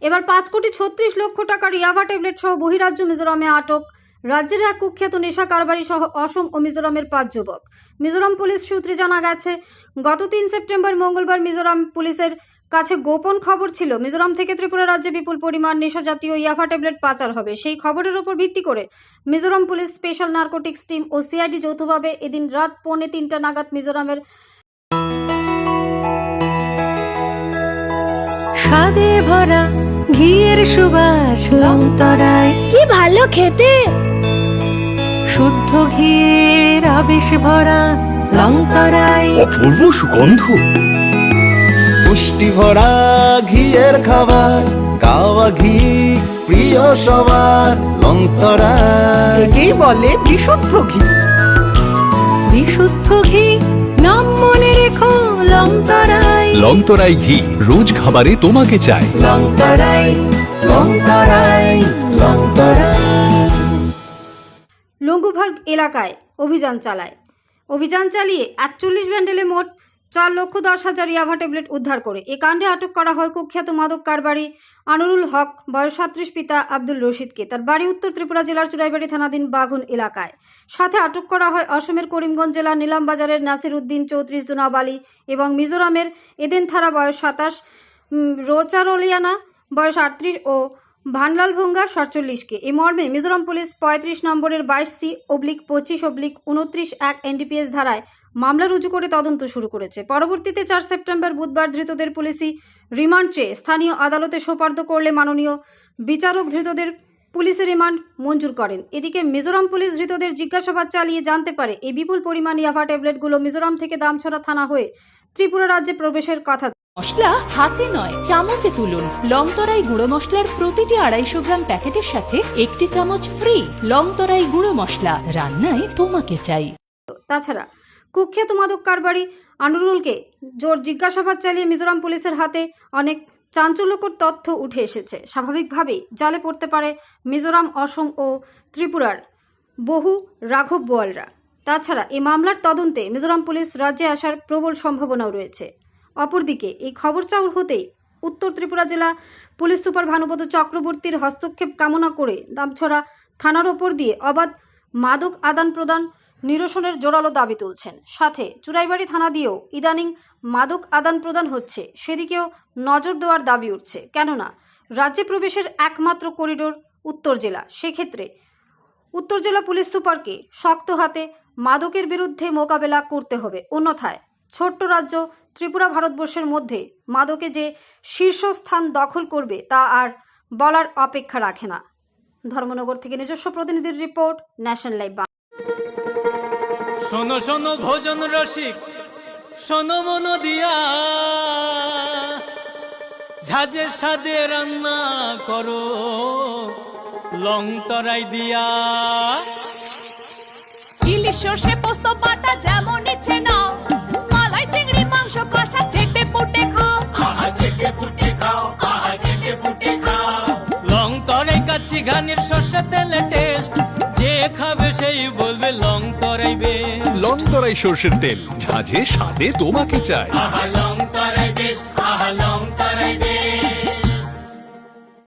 এবার 5,36,00,000 টাকার ইয়াবা ট্যাবলেট সহ বহিরাজ্য মিজোরামে আটক রাজ্যের এক কুখ্যাত নেশা কারবারি সহ অসম ও মিজোরামের 5 যুবক। মিজোরাম পুলিশ সূত্রে জানা গেছে, গত 3 সেপ্টেম্বর মঙ্গলবার মিজোরাম পুলিশের কাছে গোপন খবর ছিল মিজোরাম থেকে ত্রিপুরা রাজ্যে বিপুল পরিমাণ নেশা জাতীয় ইয়াবা ট্যাবলেট পাচার হবে। সেই খবরের উপর ভিত্তি করে Mizoram police special narcotics team ও সিআইডি যৌথভাবে এদিন রাত 2:45 নাগাদ মিজোরামের স্বাদে ভরা ঘিয়ের সুবাস লংতরায়, কি ভালো খেতে। শুদ্ধ ঘিয়ের আবেশ ভরা লংতরায়, অপূর্ব সুগন্ধ, পুষ্টি ভরা ঘিয়ের খাবার, কাওয়া ঘি প্রিয় সবার লংতরায়। একেই বলে বিশুদ্ধ ঘি। বিশুদ্ধ ঘি নাম মনে রেখো লংতরায়। লংতরাই ঘি রোজ খাবারে তোমাকে চাই। লংতরায়, লংতরায়, লংতরায়। লঙ্গুভার্গ এলাকায় অভিযান চালিয়ে 41 ব্যান্ডেলে মোট 4,10,000 ইয়াবা ট্যাবলেট উদ্ধার করে এ কাণ্ডে আটক করা হয় কুখ্যাত মাদক কারবারি আনুরুল হক বয়স 37 পিতা আব্দুল রশিদকে। তার বাড়ি উত্তর ত্রিপুরা জেলার চুরাইবাড়ি থানাধীন বাঘুন এলাকায়। সাথে আটক করা হয় অসমের করিমগঞ্জ জেলার নীলাম বাজারের নাসির উদ্দিন 34 জুনাব আলী এবং মিজোরামের এদেন থারা বয়স 27, রোচারলিয়ানা বয়স 38 ও ভানলাল ভুঙ্গা 47কে। এই মর্মে মিজোরাম পুলিশ 35 নম্বরের 22C/25/29(1) এনডিপিএস ধারায় মামলা রুজু করে তদন্ত শুরু করেছে। পরবর্তীতে 4 সেপ্টেম্বর বুধবার ধৃতদের পুলিশি রিমান্ড চেয়ে স্থানীয় আদালতে সোপর্দ করলে মাননীয় বিচারক ধৃতদের পুলিশি রিমান্ড মঞ্জুর করেন। এদিকে মিজোরাম পুলিশ ধৃতদের জিজ্ঞাসাবাদ চালিয়ে জানতে পারে এই বিপুল পরিমাণ ইয়াবা ট্যাবলেটগুলো মিজোরাম থেকে দামছড়া থানা হয়ে ত্রিপুরা রাজ্যে প্রবেশের কথা। মশলা হাতে নয় চামচে তুলুন। লংতরাই গুঁড়ো মশলার প্রতিটি 250 গ্রাম প্যাকেটের সাথে 1টি চামচ ফ্রি। লংতরাই গুঁড়ো মশলা, রান্নায় তোমাকে চাই। তাছাড়া কুখ্যাত মাদক কারবারি আনুরুলকে জোর জিজ্ঞাসাবাদ চালিয়ে মিজোরাম পুলিশের হাতে অনেক চাঞ্চল্যকর তথ্য উঠে এসেছে। স্বাভাবিকভাবেই জালে পড়তে পারে মিজোরাম, অসম ও ত্রিপুরার বহু রাঘব বোয়ালরা। তাছাড়া এই মামলার তদন্তে মিজোরাম পুলিশ রাজ্যে আসার প্রবল সম্ভাবনাও রয়েছে। অপরদিকে এই খবর চাউর হতেই উত্তর ত্রিপুরা জেলা পুলিশ সুপার ভানুপদ চক্রবর্তীর হস্তক্ষেপ কামনা করে দামছড়া থানার ওপর দিয়ে অবাধ মাদক আদান প্রদান নিরসনের জোরালো দাবি তুলছেন। সাথে চুরাইবাড়ি থানা দিয়েও ইদানিং মাদক আদান প্রদান হচ্ছে, সেদিকেও নজর দেওয়ার দাবি উঠছে। কেননা রাজ্যে প্রবেশের একমাত্র করিডোর উত্তর জেলা, সেক্ষেত্রে উত্তর জেলা পুলিশ সুপারকে শক্ত হাতে মাদকের বিরুদ্ধে মোকাবেলা করতে হবে। অন্যথায় ছোট্ট রাজ্য ত্রিপুরা ভারতবর্ষের মধ্যে মাদকে যে শীর্ষস্থান দখল করবে তা আর বলার অপেক্ষা রাখে না। ধর্মনগর থেকে নিজস্ব প্রতিনিধির রিপোর্ট, ন্যাশনাল লাইভ। শোনো শোনো ভোজন রসিক, শোনো মন দিয়া, ঝাঁঝের স্বাদে রান্না করো লংতরাই দিয়া। ইলিশ সর্ষে পোস্ত বাটা যেমন ইচ্ছে নাও, মালাই চিংড়ি মাংস কষা চেটে পুটে খাও। আহা চেটে পুটে খাও, আহা চেটে পুটে খাও। লংতরাই কাচ্চি ঘানির সর্ষে তেলে টেস্ট, যে খাবে সেই বলবে লংতরাই বেশ। লংতরাই সর্ষের তেল, ঝাঁঝে স্বাদে তোমাকে চাই। আহা লংতরাই বেশ, আহা লংতরাই বেশ।